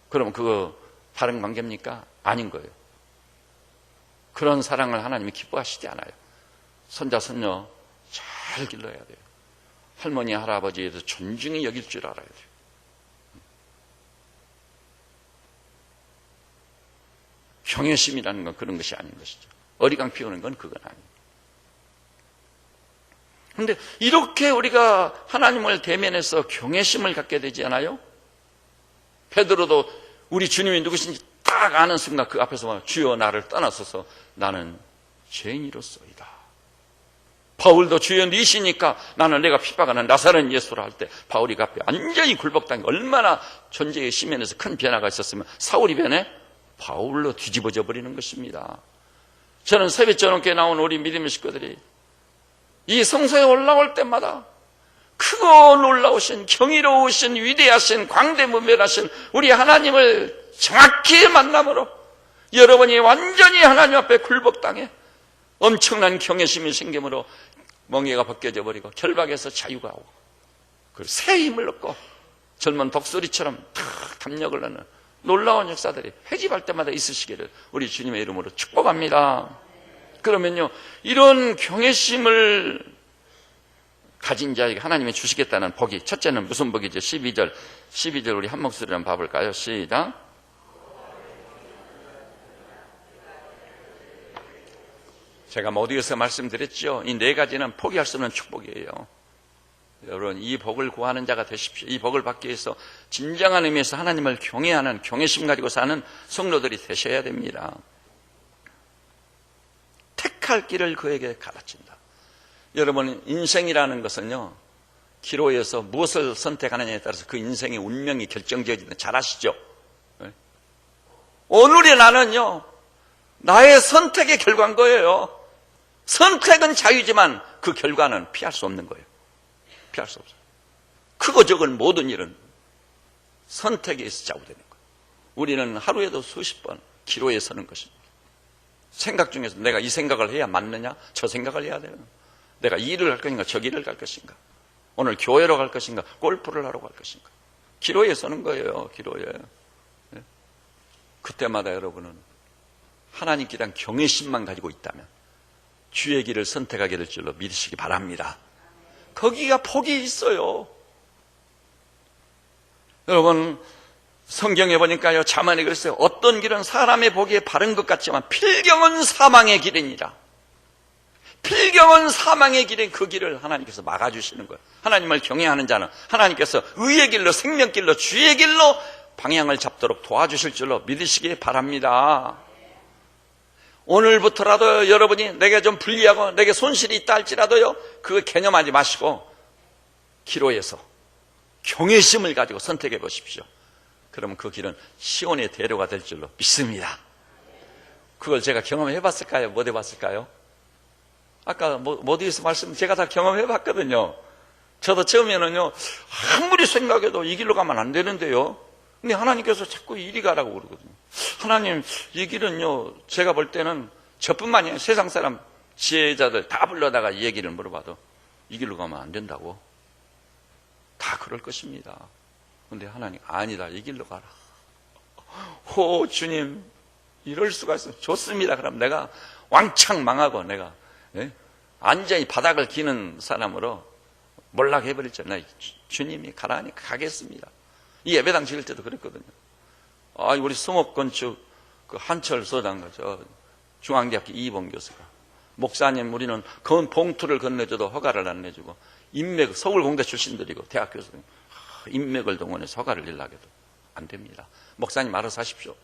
그러면 그거 바른 관계입니까? 아닌 거예요. 그런 사랑을 하나님이 기뻐하시지 않아요. 손자, 손녀 잘 길러야 돼요. 할머니, 할아버지에 대해서 존중히 여길 줄 알아야 돼요. 경외심이라는 건 그런 것이 아닌 것이죠. 어리광 피우는 건 그건 아니에요. 그런데 이렇게 우리가 하나님을 대면해서 경외심을 갖게 되지 않아요? 베드로도 우리 주님이 누구신지 딱 아는 순간 그 앞에서 막 주여 나를 떠나소서 나는 죄인이로소이다. 바울도 주여 니시니까 나는 내가 핍박하는 나사렛 예수라 할 때 바울이 그 앞에 완전히 굴복당해. 얼마나 존재의 심연에서 큰 변화가 있었으면 사울이 변해 바울로 뒤집어져 버리는 것입니다. 저는 새벽저녁에 나온 우리 믿음의 식구들이 이 성소에 올라올 때마다 크고 놀라우신 경이로우신 위대하신 광대무별하신 우리 하나님을 정확히 만남으로 여러분이 완전히 하나님 앞에 굴복당해 엄청난 경외심이 생김으로 멍에가 벗겨져 버리고 결박에서 자유가 오고 그리고 새 힘을 얻고 젊은 독수리처럼 탁 담력을 얻는 놀라운 역사들이 회집할 때마다 있으시기를 우리 주님의 이름으로 축복합니다. 그러면요, 이런 경외심을 가진 자에게 하나님이 주시겠다는 복이, 첫째는 무슨 복이죠? 12절 우리 한 목소리로 한번 봐볼까요? 시작. 제가 어디에서 말씀드렸죠? 이 네 가지는 포기할 수 없는 축복이에요. 여러분, 이 복을 구하는 자가 되십시오. 이 복을 받기 위해서 진정한 의미에서 하나님을 경외하는 경외심 가지고 사는 성도들이 되셔야 됩니다. 택할 길을 그에게 가르친다. 여러분, 인생이라는 것은요, 기로에서 무엇을 선택하느냐에 따라서 그 인생의 운명이 결정되어지는 잘 아시죠? 오늘의 나는요, 나의 선택의 결과인 거예요. 선택은 자유지만 그 결과는 피할 수 없는 거예요. 피할 수 없어요. 크고 적은 모든 일은 선택에 의해서 좌우되는 거예요. 우리는 하루에도 수십 번 기로에 서는 것입니다. 생각 중에서 내가 이 생각을 해야 맞느냐, 저 생각을 해야 되는, 내가 이 일을 할 것인가, 저 길을 갈 것인가, 오늘 교회로 갈 것인가, 골프를 하러 갈 것인가. 기로에 서는 거예요. 기로에. 그때마다 여러분은 하나님께 대한 경외심만 가지고 있다면 주의 길을 선택하게 될 줄로 믿으시기 바랍니다. 거기가 복이 있어요. 여러분, 성경에 보니까요, 자문에 그랬어요. 어떤 길은 사람의 보기에 바른 것 같지만 필경은 사망의 길이니라. 필경은 사망의 길인 그 길을 하나님께서 막아주시는 거예요. 하나님을 경외하는 자는 하나님께서 의의 길로, 생명길로, 주의 길로 방향을 잡도록 도와주실 줄로 믿으시기 바랍니다. 오늘부터라도 여러분이 내게 좀 불리하고 내게 손실이 있다 할지라도요, 그 개념하지 마시고 기로에서 경외심을 가지고 선택해 보십시오. 그러면 그 길은 시온의 대로가 될 줄로 믿습니다. 그걸 제가 경험해 봤을까요? 못 해봤을까요? 아까 모두에서 말씀 제가 다 경험해 봤거든요. 저도 처음에는요, 아무리 생각해도 이 길로 가면 안 되는데요. 근데 하나님께서 자꾸 이리 가라고 그러거든요. 하나님, 이 길은요, 제가 볼 때는 저뿐만이 아니라 세상 사람 지혜자들 다 불러다가 이 얘기를 물어봐도 이 길로 가면 안 된다고. 다 그럴 것입니다. 근데 하나님, 아니다, 이 길로 가라. 오, 주님, 이럴 수가 있어. 좋습니다. 그럼 내가 왕창 망하고 내가 완전히 바닥을 기는 사람으로 몰락해버렸잖아요. 주님이 가라니 가겠습니다. 이 예배당 지을 때도 그랬거든요. 우리 수목건축 그 한철 소장과 중앙대학교 이봉 교수가, 목사님 우리는 건 봉투를 건네줘도 허가를 안 내주고, 인맥, 서울공대 출신들이고 대학 교수님, 인맥을 동원해서 허가를 내려고 해도 안 됩니다. 목사님 알아서 하십시오.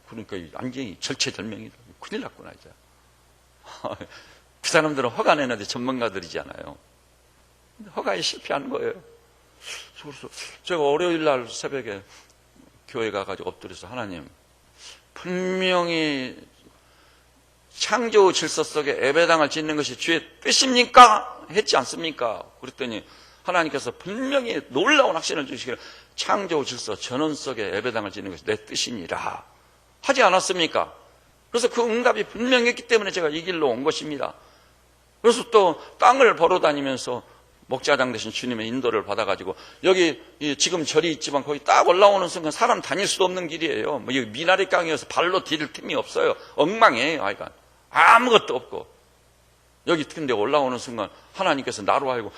그러니까 완전히 절체절명이다. 큰일 났구나 이제. 그 사람들은 허가 내는데 전문가들이잖아요. 허가에 실패한 거예요. 그래서 제가 월요일 날 새벽에 교회 가가지고 엎드려서, 하나님, 분명히 창조 질서 속에 예배당을 짓는 것이 주의 뜻입니까? 했지 않습니까? 그랬더니 하나님께서 분명히 놀라운 확신을 주시기를, 창조 질서 전원 속에 예배당을 짓는 것이 내 뜻이니라 하지 않았습니까? 그래서 그 응답이 분명했기 때문에 제가 이 길로 온 것입니다. 그래서 또 땅을 벌어 다니면서 목자장 되신 주님의 인도를 받아가지고, 여기 지금 절이 있지만 거기 딱 올라오는 순간 사람 다닐 수도 없는 길이에요. 여기 미나리 강이어서 발로 디딜 틈이 없어요. 엉망이에요. 하여간 아무것도 없고, 여기 근데 올라오는 순간 하나님께서 나로 하여금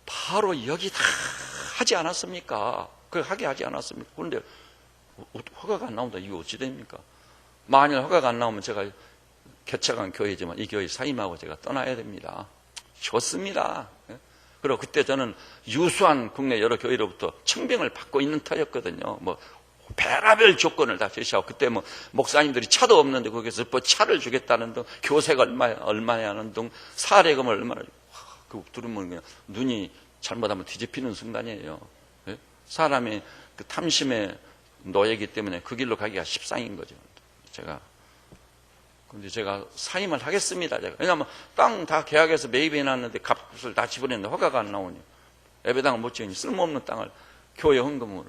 바로 여기다 하지 않았습니까? 그 하게 하지 않았습니까? 그런데 허가가 안 나온다. 이거 어찌 됩니까? 만일 허가가 안 나오면 제가 개척한 교회지만 이 교회 사임하고 제가 떠나야 됩니다. 좋습니다. 그리고 그때 저는 유수한 국내 여러 교회로부터 청빙을 받고 있는 터였거든요. 별의별 조건을 다 제시하고, 그때 목사님들이 차도 없는데 거기서 차를 주겠다는 등, 교세가 얼마야 하는 등, 사례금을 얼마나, 그거 들으면 그냥 눈이 잘못하면 뒤집히는 순간이에요. 사람이 그 탐심의 노예이기 때문에 그 길로 가기가 십상인 거죠. 근데 제가 사임을 하겠습니다. 왜냐하면 땅 다 계약해서 매입해 놨는데 값을 다 지불했는데 허가가 안 나오니 예배당을 못 지으니 쓸모없는 땅을 교회 헌금을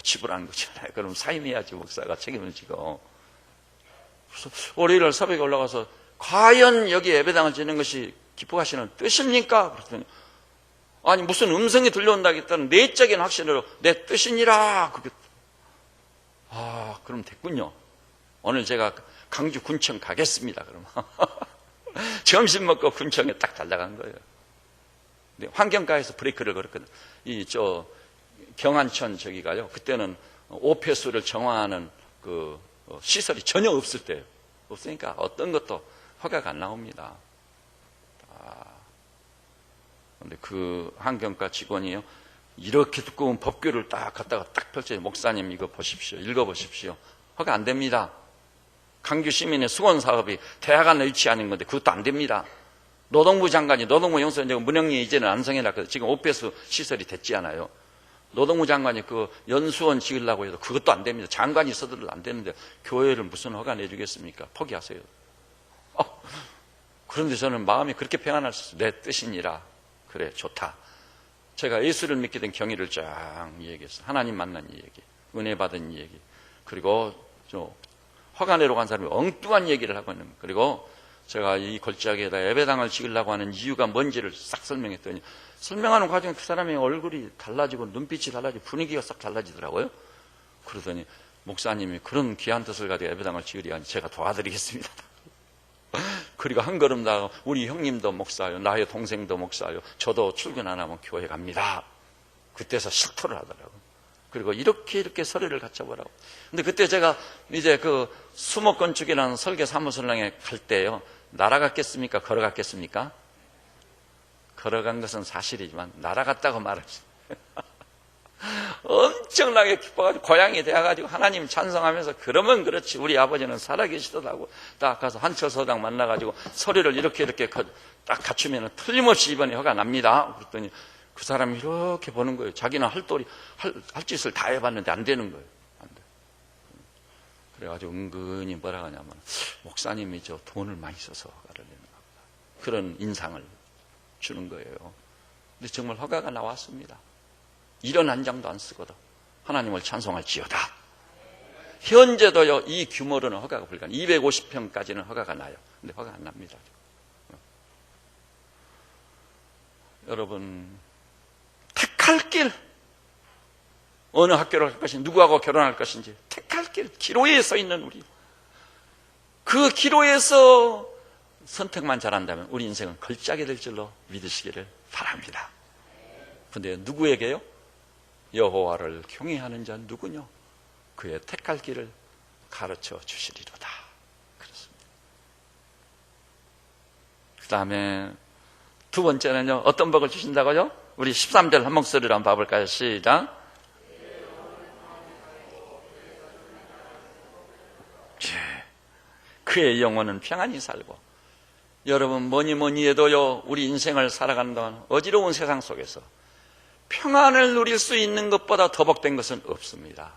지불하는 거잖아요. 그럼 사임해야지, 목사가 책임을 지고. 그래서 월요일 새벽에 올라가서, 과연 여기 예배당을 짓는 것이 기뻐하시는 뜻입니까? 그랬더니, 아니 무슨 음성이 들려온다겠다는 내적인 확신으로 내 뜻이니라. 그럼 됐군요. 오늘 제가 강주 군청 가겠습니다. 그러면 점심 먹고 군청에 딱 달려간 거예요. 근데 환경가에서 브레이크를 걸었거든요. 경안천 저기가요, 그때는 오폐수를 정화하는 그 시설이 전혀 없을 때예요. 없으니까 어떤 것도 허가가 안 나옵니다. 근데 그 환경가 직원이요, 이렇게 두꺼운 법규를 딱 갖다가 딱 펼쳐요. 목사님 이거 보십시오. 읽어보십시오. 허가 안 됩니다. 강주 시민의 수건 사업이 대학 안에 위치하는 건데 그것도 안 됩니다. 노동부 장관이 노동부 영수원장 문영리 이제는 안성해놨거든요. 지금 오폐수 시설이 됐지 않아요. 노동부 장관이 그 연수원 지으려고 해도 그것도 안 됩니다. 장관이 있어도 안 되는데 교회를 무슨 허가 내주겠습니까? 포기하세요. 그런데 저는 마음이 그렇게 평안할 수 있어요. 내 뜻이니라. 그래, 좋다. 제가 예수를 믿게 된 경위를 쫙 얘기했어요. 하나님 만난 얘기, 은혜 받은 얘기, 그리고 허가 내러 간 사람이 엉뚱한 얘기를 하고 있는 거예요. 그리고 제가 이 골짜기에다 예배당을 지으려고 하는 이유가 뭔지를 싹 설명했더니, 설명하는 과정에 그 사람의 얼굴이 달라지고 눈빛이 달라지고 분위기가 싹 달라지더라고요. 그러더니 목사님이 그런 귀한 뜻을 가지고 예배당을 지으려 제가 도와드리겠습니다. 그리고 한 걸음 나가, 우리 형님도 목사요, 나의 동생도 목사요, 저도 출근 안 하면 교회 갑니다. 그때서 실토를 하더라고요. 그리고 이렇게 서류를 갖춰보라고. 근데 그때 제가 이제 그 수목건축이라는 설계 사무소에 갈 때요, 날아갔겠습니까? 걸어갔겠습니까? 걸어간 것은 사실이지만 날아갔다고 말하지. 엄청나게 기뻐가지고 고향이 돼가지고 하나님 찬송하면서 그러면 그렇지 우리 아버지는 살아계시더라고. 딱 가서 한철서당 만나가지고 서류를 이렇게 딱 갖추면 틀림없이 이번에 허가 납니다. 그랬더니 그 사람이 이렇게 보는 거예요. 자기는 할 짓을 다 해봤는데 안 되는 거예요. 안 돼. 그래가지고 은근히 뭐라 하냐면 목사님이 저 돈을 많이 써서 허가를 내는 겁니다. 그런 인상을 주는 거예요. 근데 정말 허가가 나왔습니다. 이런 한 장도 안 쓰거든. 하나님을 찬송할지어다. 현재도요, 이 규모로는 허가가 불가능. 250평까지는 허가가 나요. 근데 허가 안 납니다. 여러분, 택할 길. 어느 학교를 갈 것인지, 누구하고 결혼할 것인지, 택할 길. 기로에 서 있는 우리. 그 기로에서 선택만 잘한다면 우리 인생은 걸작이 될 줄로 믿으시기를 바랍니다. 근데 누구에게요? 여호와를 경외하는 자 누구뇨? 그의 택할 길을 가르쳐 주시리로다. 그렇습니다. 그 다음에 두 번째는요, 어떤 복을 주신다고요? 우리 13절 한 목소리로 한번 봐볼까요? 시작. 그의 영혼은 평안히 살고. 여러분, 뭐니 해도요, 우리 인생을 살아가는 동안 어지러운 세상 속에서 평안을 누릴 수 있는 것보다 더 복된 것은 없습니다.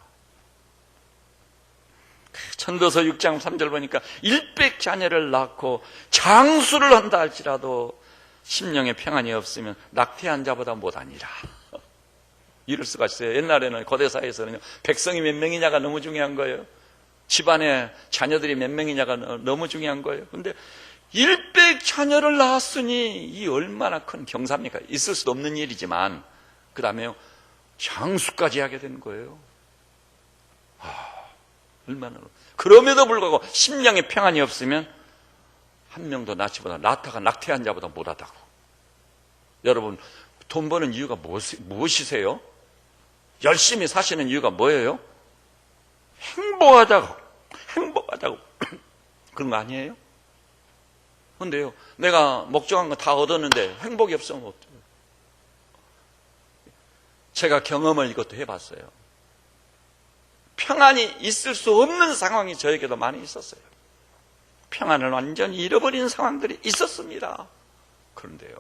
천도서 6장 3절 보니까 일백자녀를 낳고 장수를 한다 할지라도 심령에 평안이 없으면 낙태한 자보다 못하니라. 이럴 수가 있어요. 옛날에는 고대사회에서는 백성이 몇 명이냐가 너무 중요한 거예요. 집안에 자녀들이 몇 명이냐가 너무 중요한 거예요. 그런데 일백자녀를 낳았으니 이 얼마나 큰 경사입니까? 있을 수도 없는 일이지만 그 다음에요, 장수까지 하게 된 거예요. 얼마나. 그럼에도 불구하고 심령에 평안이 없으면 한 명도 낳다가 낙태한 자보다 못하다고. 여러분, 돈 버는 이유가 무엇이세요? 열심히 사시는 이유가 뭐예요? 행복하다고. 그런 거 아니에요? 근데요, 내가 목적한 거 다 얻었는데 행복이 없으면 어때요? 제가 경험을 이것도 해봤어요. 평안이 있을 수 없는 상황이 저에게도 많이 있었어요. 평안을 완전히 잃어버린 상황들이 있었습니다. 그런데요,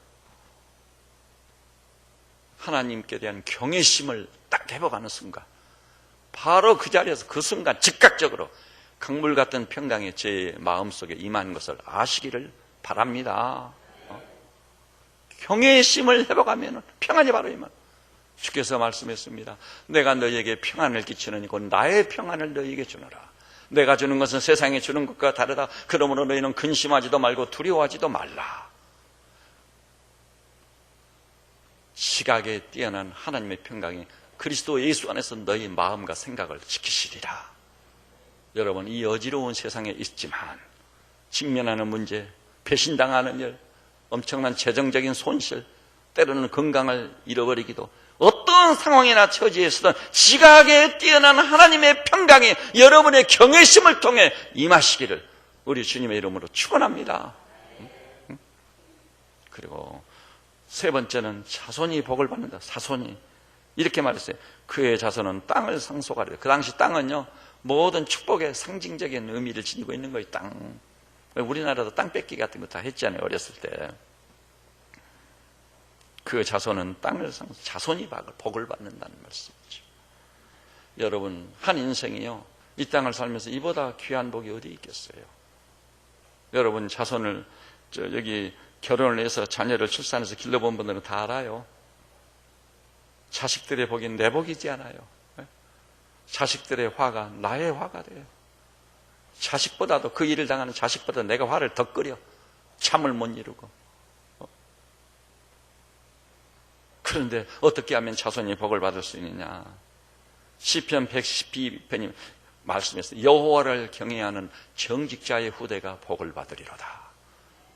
하나님께 대한 경외심을 딱 회복하는 순간, 바로 그 자리에서 그 순간 즉각적으로 강물 같은 평강이 제 마음속에 임한 것을 아시기를 바랍니다. 경외심을 회복하면 평안이 바로 임한. 주께서 말씀했습니다. 내가 너희에게 평안을 끼치느니 곧 나의 평안을 너희에게 주노라. 내가 주는 것은 세상에 주는 것과 다르다. 그러므로 너희는 근심하지도 말고 두려워하지도 말라. 시각에 뛰어난 하나님의 평강이 그리스도 예수 안에서 너희 마음과 생각을 지키시리라. 여러분, 이 어지러운 세상에 있지만 직면하는 문제, 배신당하는 일, 엄청난 재정적인 손실, 때로는 건강을 잃어버리기도, 어떤 상황이나 처지에서든 지각에 뛰어난 하나님의 평강이 여러분의 경외심을 통해 임하시기를 우리 주님의 이름으로 축원합니다. 그리고 세 번째는 자손이 복을 받는다. 자손이 이렇게 말했어요. 그의 자손은 땅을 상속하리라. 그 당시 땅은요, 모든 축복의 상징적인 의미를 지니고 있는 거예요. 땅. 우리나라도 땅 뺏기 같은 거 다 했잖아요, 어렸을 때. 그 자손은 자손이 복을 받는다는 말씀이죠. 여러분, 한 인생이요, 이 땅을 살면서 이보다 귀한 복이 어디 있겠어요? 여러분, 자손을 여기 결혼을 해서 자녀를 출산해서 길러본 분들은 다 알아요. 자식들의 복이 내 복이지 않아요. 자식들의 화가 나의 화가 돼요. 자식보다도, 그 일을 당하는 자식보다 내가 화를 더 끓여. 잠을 못 이루고. 그런데 어떻게 하면 자손이 복을 받을 수 있느냐? 시편 112편이 말씀했어요. 여호와를 경외하는 정직자의 후대가 복을 받으리로다.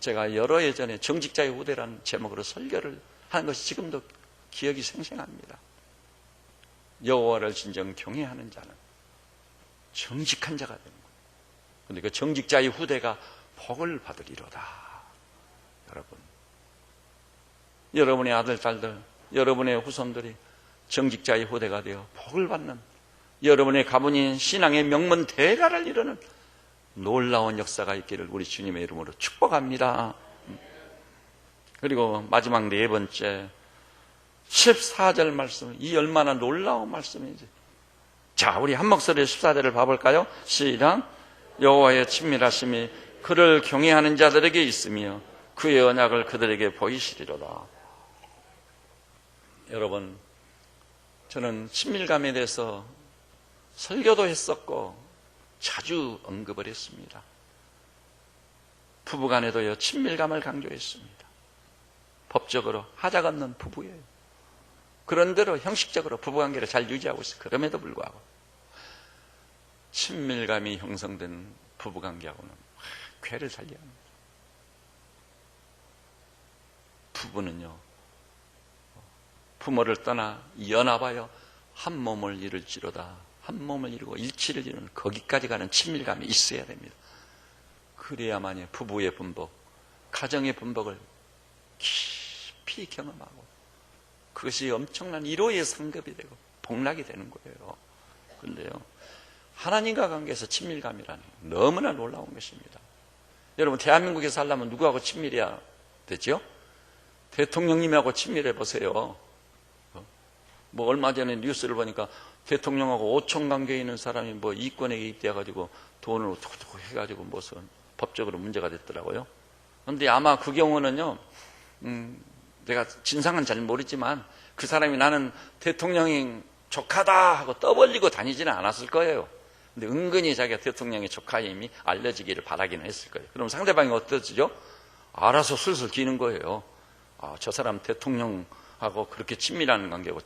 제가 여러 해 전에 정직자의 후대라는 제목으로 설교를 하는 것이 지금도 기억이 생생합니다. 여호와를 진정 경외하는 자는 정직한 자가 되는 거예요. 그런데 그 정직자의 후대가 복을 받으리로다. 여러분, 여러분의 아들, 딸들, 여러분의 후손들이 정직자의 후대가 되어 복을 받는 여러분의 가문인 신앙의 명문 대가를 이루는 놀라운 역사가 있기를 우리 주님의 이름으로 축복합니다. 그리고 마지막 네 번째 14절 말씀, 이 얼마나 놀라운 말씀인지. 자, 우리 한 목소리에 14절을 봐볼까요? 시작. 여호와의 친밀하심이 그를 경외하는 자들에게 있으며 그의 언약을 그들에게 보이시리로다. 여러분, 저는 친밀감에 대해서 설교도 했었고 자주 언급을 했습니다. 부부간에도요, 친밀감을 강조했습니다. 법적으로 하자가 없는 부부예요. 그런대로 형식적으로 부부관계를 잘 유지하고 있어요. 그럼에도 불구하고 친밀감이 형성된 부부관계하고는 궤를 살려야 합니다. 부부는요, 부모를 떠나 연합하여 한 몸을 이룰지로다. 한 몸을 이루고 일치를 이루는 거기까지 가는 친밀감이 있어야 됩니다. 그래야만이 부부의 분복, 가정의 분복을 깊이 경험하고 그것이 엄청난 위로의 상급이 되고 복락이 되는 거예요. 그런데요, 하나님과 관계에서 친밀감이라는 너무나 놀라운 것입니다. 여러분, 대한민국에 살려면 누구하고 친밀해야 되죠? 대통령님하고 친밀해 보세요. 뭐 얼마 전에 뉴스를 보니까 대통령하고 5천 관계에 있는 사람이 뭐 이권에 입대해가지고 돈을 어떻게 해가지고 무슨 법적으로 문제가 됐더라고요. 그런데 아마 그 경우는요, 내가 진상은 잘 모르지만 그 사람이 나는 대통령이 조카다 하고 떠벌리고 다니지는 않았을 거예요. 근데 은근히 자기가 대통령의 조카임이 알려지기를 바라기는 했을 거예요. 그럼 상대방이 어떠지죠? 알아서 슬슬 기는 거예요. 아, 저 사람 대통령하고 그렇게 친밀한 관계고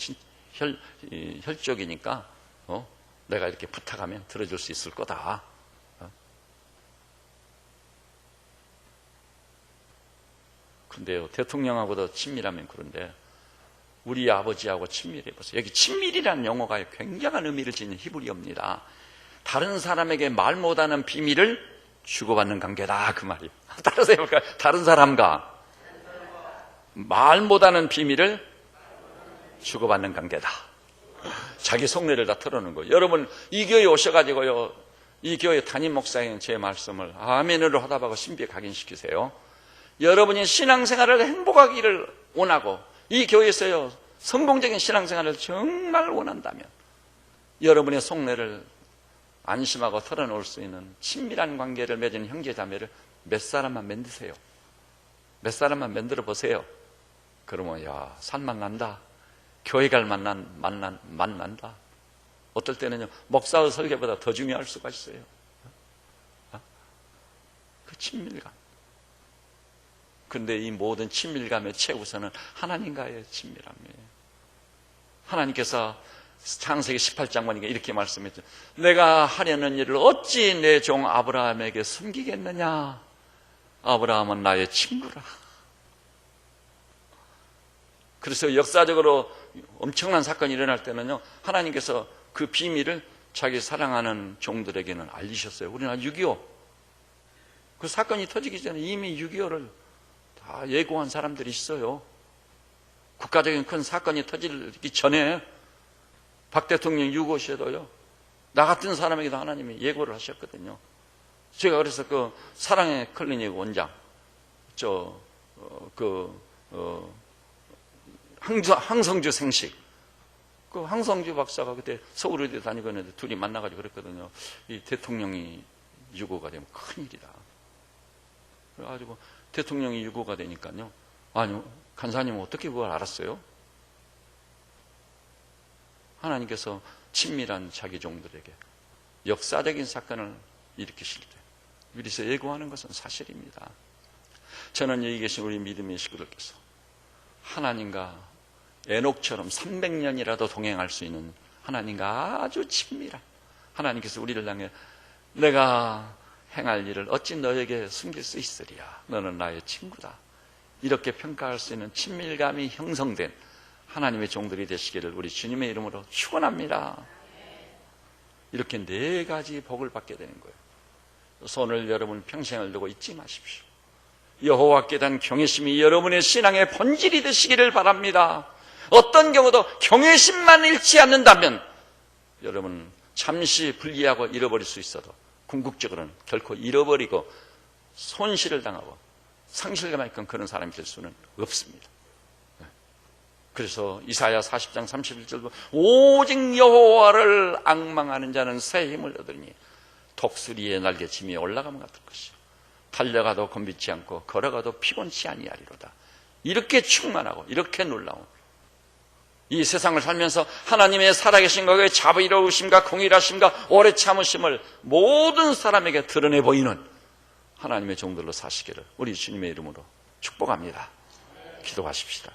혈족이니까 내가 이렇게 부탁하면 들어줄 수 있을 거다. 근데요, 대통령하고도 친밀하면 그런데 우리 아버지하고 친밀해 보세요. 여기 친밀이라는 용어가 굉장한 의미를 지닌 히브리어입니다. 다른 사람에게 말 못하는 비밀을 주고받는 관계다, 그 말이에요. 따라서 해볼까요? 다른 사람과 말 못하는 비밀을 주고받는 관계다. 자기 속내를 다 털어놓는 거예요. 여러분, 이 교회에 오셔가지고요, 이 교회 담임 목사인 제 말씀을 아멘으로 하다보고 신비에 각인시키세요. 여러분이 신앙생활을 행복하기를 원하고 이 교회에서요, 성공적인 신앙생활을 정말 원한다면 여러분의 속내를 안심하고 털어놓을 수 있는 친밀한 관계를 맺은 형제자매를 몇 사람만 만드세요. 몇 사람만 만들어 보세요. 그러면 야, 살만 난다. 교회 갈 만난다. 어떨 때는요, 목사의 설교보다 더 중요할 수가 있어요. 그 친밀감. 근데 이 모든 친밀감의 최우선은 하나님과의 친밀함이에요. 하나님께서 창세기 18장 보니까 이렇게 말씀했죠. 내가 하려는 일을 어찌 내 종 아브라함에게 숨기겠느냐? 아브라함은 나의 친구라. 그래서 역사적으로 엄청난 사건이 일어날 때는요, 하나님께서 그 비밀을 자기 사랑하는 종들에게는 알리셨어요. 우리나라 6.25 그 사건이 터지기 전에 이미 6.25를 다 예고한 사람들이 있어요. 국가적인 큰 사건이 터지기 전에 박 대통령 6.25 시에도요, 나 같은 사람에게도 하나님이 예고를 하셨거든요. 제가 그래서 그 사랑의 클리닉 원장, 황성주 생식, 그 황성주 박사가 그때 서울의대 다니고 있는데 둘이 만나가지고 그랬거든요. 이 대통령이 6.25가 되면 큰일이다. 그래가지고 대통령이 6.25가 되니까요, 아니, 간사님은 어떻게 그걸 알았어요? 하나님께서 친밀한 자기 종들에게 역사적인 사건을 일으키실 때 미리서 예고하는 것은 사실입니다. 저는 여기 계신 우리 믿음의 식구들께서 하나님과 에녹처럼 300년이라도 동행할 수 있는 하나님과 아주 친밀한 하나님께서 우리를 향해 내가 행할 일을 어찌 너에게 숨길 수 있으리야. 너는 나의 친구다. 이렇게 평가할 수 있는 친밀감이 형성된 하나님의 종들이 되시기를 우리 주님의 이름으로 축원합니다. 이렇게 4가지 복을 받게 되는 거예요. 손을 여러분 평생을 두고 잊지 마십시오. 여호와께 대한 경외심이 여러분의 신앙의 본질이 되시기를 바랍니다. 어떤 경우도 경외심만 잃지 않는다면 여러분 잠시 불리하고 잃어버릴 수 있어도 궁극적으로는 결코 잃어버리고 손실을 당하고 상실감을 입은 그런 사람이 될 수는 없습니다. 그래서 이사야 40장 31절도 오직 여호와를 앙망하는 자는 새 힘을 얻으니 독수리의 날개짐이 올라가면 같을 것이요 달려가도 곤비치 않고 걸어가도 피곤치 아니하리로다. 이렇게 충만하고 이렇게 놀라운 이 세상을 살면서 하나님의 살아계신과 그의 자비로우심과 공의하심과 오래 참으심을 모든 사람에게 드러내 보이는 하나님의 종들로 사시기를 우리 주님의 이름으로 축복합니다. 기도하십시다.